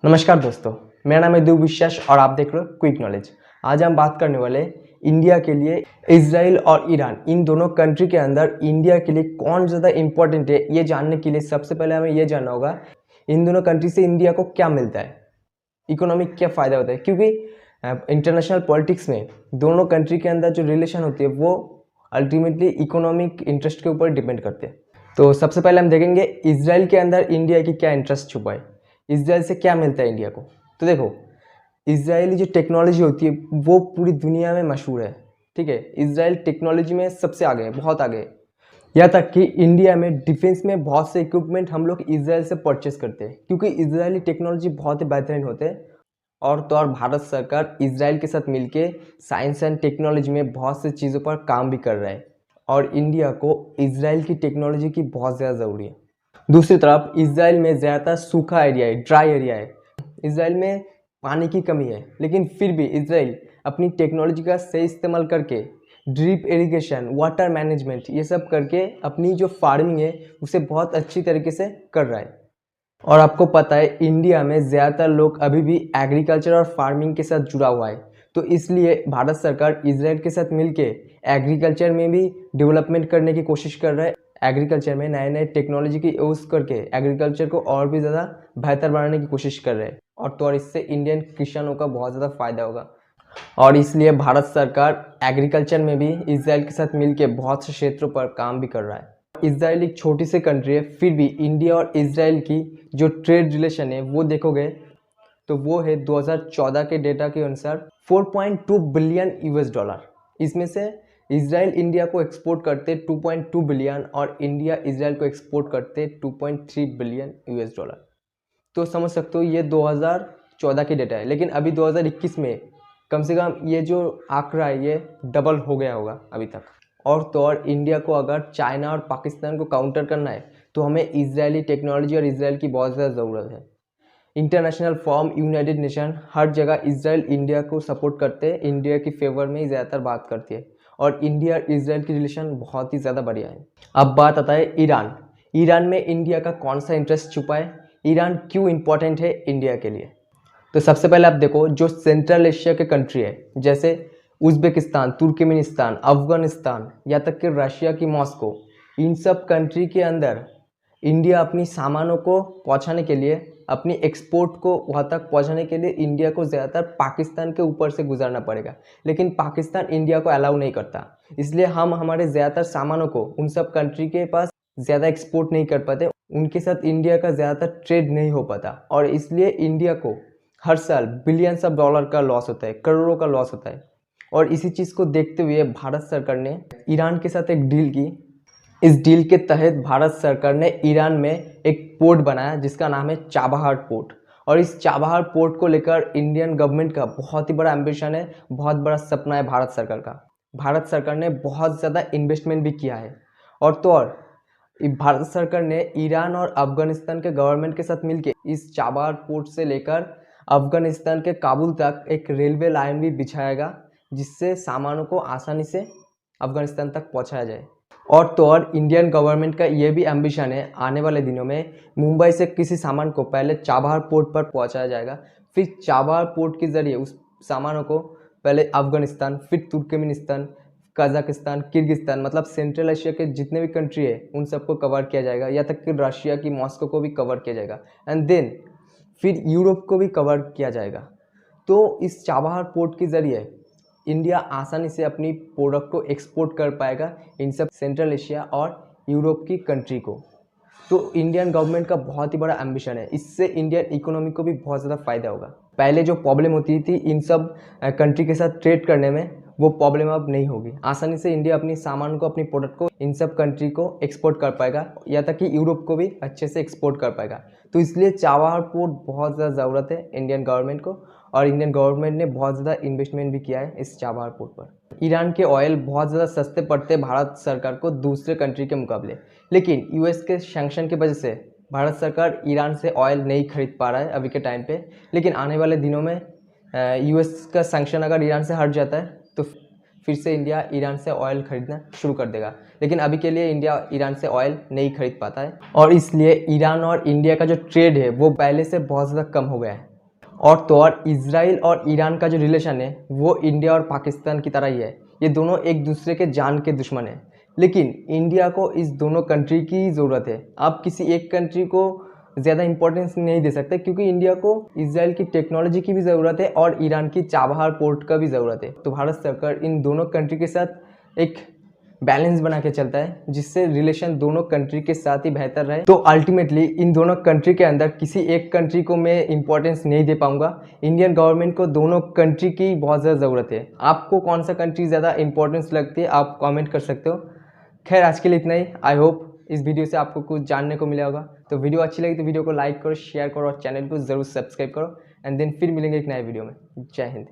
नमस्कार दोस्तों, मेरा नाम है ध्रुव विश्वास और आप देख रहे हो क्विक नॉलेज। आज हम बात करने वाले इंडिया के लिए इजराइल और ईरान, इन दोनों कंट्री के अंदर इंडिया के लिए कौन ज़्यादा इम्पोर्टेंट है, ये जानने के लिए सबसे पहले हमें ये जानना होगा इन दोनों कंट्री से इंडिया को क्या मिलता है, इकोनॉमिक क्या फ़ायदा होता है। क्योंकि इंटरनेशनल पॉलिटिक्स में दोनों कंट्री के अंदर जो रिलेशन होती है वो अल्टीमेटली इकोनॉमिक इंटरेस्ट के ऊपर डिपेंड करते हैं। तो सबसे पहले हम देखेंगे इसराइल के अंदर इंडिया की क्या इंटरेस्ट छुपा है, इसराइल से क्या मिलता है इंडिया को। तो देखो, इसराइली जो टेक्नोलॉजी होती है वो पूरी दुनिया में मशहूर है, ठीक है। इसराइल टेक्नोलॉजी में सबसे आगे है, बहुत आगे है। यहाँ तक कि इंडिया में डिफेंस में बहुत से इक्विपमेंट हम लोग इसराइल से परचेस करते हैं, क्योंकि इसराइली टेक्नोलॉजी बहुत ही बेहतरीन होते हैं। और तो और भारत सरकार इसराइल के साथ मिलके साइंस एंड टेक्नोलॉजी में बहुत से चीज़ों पर काम भी कर रहा है, और इंडिया को इसराइल की टेक्नोलॉजी की बहुत ज़्यादा ज़रूरी है। दूसरी तरफ इसराइल में ज़्यादातर सूखा एरिया है, ड्राई एरिया है। इसराइल में पानी की कमी है, लेकिन फिर भी इसराइल अपनी टेक्नोलॉजी का सही इस्तेमाल करके ड्रिप इरिगेशन, वाटर मैनेजमेंट, ये सब करके अपनी जो फार्मिंग है उसे बहुत अच्छी तरीके से कर रहा है। और आपको पता है इंडिया में ज़्यादातर लोग अभी भी एग्रीकल्चर और फार्मिंग के साथ जुड़ा हुआ है, तो इसलिए भारत सरकार इसराइल के साथ मिलके एग्रीकल्चर में भी डेवलपमेंट करने की कोशिश कर रहा है। एग्रीकल्चर में नए नए टेक्नोलॉजी की यूज़ करके एग्रीकल्चर को और भी ज़्यादा बेहतर बनाने की कोशिश कर रहे हैं, और तो और इससे इंडियन किसानों का बहुत ज़्यादा फ़ायदा होगा। और इसलिए भारत सरकार एग्रीकल्चर में भी इसराइल के साथ मिलके बहुत से क्षेत्रों पर काम भी कर रहा है। इसराइल एक छोटी सी कंट्री है, फिर भी इंडिया और इसराइल की जो ट्रेड रिलेशन है वो देखोगे तो वो है 2014 के डेटा के अनुसार 4.2 बिलियन यूएस डॉलर। इसमें से इसराइल इंडिया को एक्सपोर्ट करते 2.2 बिलियन और इंडिया इसराइल को एक्सपोर्ट करते 2.3 बिलियन यूएस डॉलर। तो समझ सकते हो ये 2014 की डेटा है, लेकिन अभी 2021 में कम से कम ये जो आंकड़ा है ये डबल हो गया होगा अभी तक। और तो और इंडिया को अगर चाइना और पाकिस्तान को काउंटर करना है तो हमें इजरायली टेक्नोलॉजी और इसराइल की बहुत ज़्यादा ज़रूरत है। इंटरनेशनल फॉर्म, यूनाइटेड नेशन, हर जगह इसराइल इंडिया को सपोर्ट करते हैं, इंडिया की फेवर में ही ज़्यादातर बात करती है, और इंडिया और इसराइल की रिलेशन बहुत ही ज़्यादा बढ़िया है। अब बात आता है ईरान। ईरान में इंडिया का कौन सा इंटरेस्ट छुपा है, ईरान क्यों इम्पोर्टेंट है इंडिया के लिए। तो सबसे पहले आप देखो, जो सेंट्रल एशिया के कंट्री है जैसे उज़्बेकिस्तान, तुर्कमेनिस्तान, अफगानिस्तान, या तक कि रशिया की मॉस्को, इन सब कंट्री के अंदर इंडिया अपनी सामानों को पहुंचाने के लिए, अपनी एक्सपोर्ट को वहाँ तक पहुंचाने के लिए इंडिया को ज़्यादातर पाकिस्तान के ऊपर से गुजरना पड़ेगा, लेकिन पाकिस्तान इंडिया को अलाउ नहीं करता। इसलिए हम हमारे ज़्यादातर सामानों को उन सब कंट्री के पास ज़्यादा एक्सपोर्ट नहीं कर पाते, उनके साथ इंडिया का ज़्यादातर ट्रेड नहीं हो पाता, और इसलिए इंडिया को हर साल बिलियंस ऑफ डॉलर का लॉस होता है, करोड़ों का लॉस होता है। और इसी चीज़ को देखते हुए भारत सरकार ने ईरान के साथ एक डील की। इस डील के तहत भारत सरकार ने ईरान में एक पोर्ट बनाया जिसका नाम है चाबहार पोर्ट, और इस चाबहार पोर्ट को लेकर इंडियन गवर्नमेंट का बहुत ही बड़ा एम्बिशन है, बहुत बड़ा सपना है भारत सरकार का। भारत सरकार ने बहुत ज़्यादा इन्वेस्टमेंट भी किया है, और तो और भारत सरकार ने ईरान और अफगानिस्तान के गवर्नमेंट के साथ मिलकर इस चाबहार पोर्ट से लेकर अफगानिस्तान के काबुल तक एक रेलवे लाइन भी बिछाएगा, जिससे सामानों को आसानी से अफगानिस्तान तक पहुंचाया जाए। और तो और इंडियन गवर्नमेंट का ये भी एम्बिशन है, आने वाले दिनों में मुंबई से किसी सामान को पहले चाबहार पोर्ट पर पहुंचाया जाएगा, फिर चाबहार पोर्ट के ज़रिए उस सामानों को पहले अफगानिस्तान, फिर तुर्कमेनिस्तान, कजाकिस्तान, किर्गिस्तान, मतलब सेंट्रल एशिया के जितने भी कंट्री है उन सबको कवर किया जाएगा, या तक कि रशिया की मॉस्को को भी कवर किया जाएगा, एंड देन फिर यूरोप को भी कवर किया जाएगा। तो इस चाबहार पोर्ट के ज़रिए इंडिया आसानी से अपनी प्रोडक्ट को एक्सपोर्ट कर पाएगा इन सब सेंट्रल एशिया और यूरोप की कंट्री को। तो इंडियन गवर्नमेंट का बहुत ही बड़ा एम्बिशन है, इससे इंडियन इकोनॉमी को भी बहुत ज़्यादा फ़ायदा होगा। पहले जो प्रॉब्लम होती थी इन सब कंट्री के साथ ट्रेड करने में, वो प्रॉब्लम अब नहीं होगी। आसानी से इंडिया अपनी सामान को, अपनी प्रोडक्ट को इन सब कंट्री को एक्सपोर्ट कर पाएगा, या तक कि यूरोप को भी अच्छे से एक्सपोर्ट कर पाएगा। तो इसलिए चाबहार पोर्ट बहुत ज़्यादा ज़रूरत है इंडियन गवर्नमेंट को, और इंडियन गवर्नमेंट ने बहुत ज़्यादा इन्वेस्टमेंट भी किया है इस चाबहार पोर्ट पर। ईरान के ऑयल बहुत ज़्यादा सस्ते पड़ते हैं भारत सरकार को दूसरे कंट्री के मुकाबले, लेकिन यूएस के सैंक्शन की वजह से भारत सरकार ईरान से ऑयल नहीं खरीद पा रहा है अभी के टाइम पे। लेकिन आने वाले दिनों में यूएस का सैंक्शन अगर ईरान से हट जाता है तो फिर से इंडिया ईरान से ऑयल खरीदना शुरू कर देगा। लेकिन अभी के लिए इंडिया ईरान से ऑयल नहीं खरीद पाता है और इसलिए ईरान और इंडिया का जो ट्रेड है वो पहले से बहुत ज़्यादा कम हो गया है। और इजराइल और ईरान का जो रिलेशन है वो इंडिया और पाकिस्तान की तरह ही है। ये दोनों एक दूसरे के जान के दुश्मन हैं। लेकिन इंडिया को इस दोनों कंट्री की ज़रूरत है। आप किसी एक कंट्री को ज़्यादा इंपॉर्टेंस नहीं दे सकते क्योंकि इंडिया को इजराइल की टेक्नोलॉजी की भी ज़रूरत है और ईरान की चाबहार पोर्ट का भी ज़रूरत है। तो भारत सरकार इन दोनों कंट्री के साथ एक बैलेंस बना के चलता है जिससे रिलेशन दोनों कंट्री के साथ ही बेहतर रहे। तो अल्टीमेटली इन दोनों कंट्री के अंदर किसी एक कंट्री को मैं इंपॉर्टेंस नहीं दे पाऊंगा। इंडियन गवर्नमेंट को दोनों कंट्री की बहुत ज़्यादा ज़रूरत है। आपको कौन सा कंट्री ज़्यादा इंपॉर्टेंस लगती है आप कमेंट कर सकते हो। खैर आज के लिए इतना ही। आई होप इस वीडियो से आपको कुछ जानने को मिला होगा। तो वीडियो अच्छी लगी तो वीडियो को लाइक करो, शेयर करो और चैनल को ज़रूर सब्सक्राइब करो। एंड देन फिर मिलेंगे एक नए वीडियो में। जय हिंद।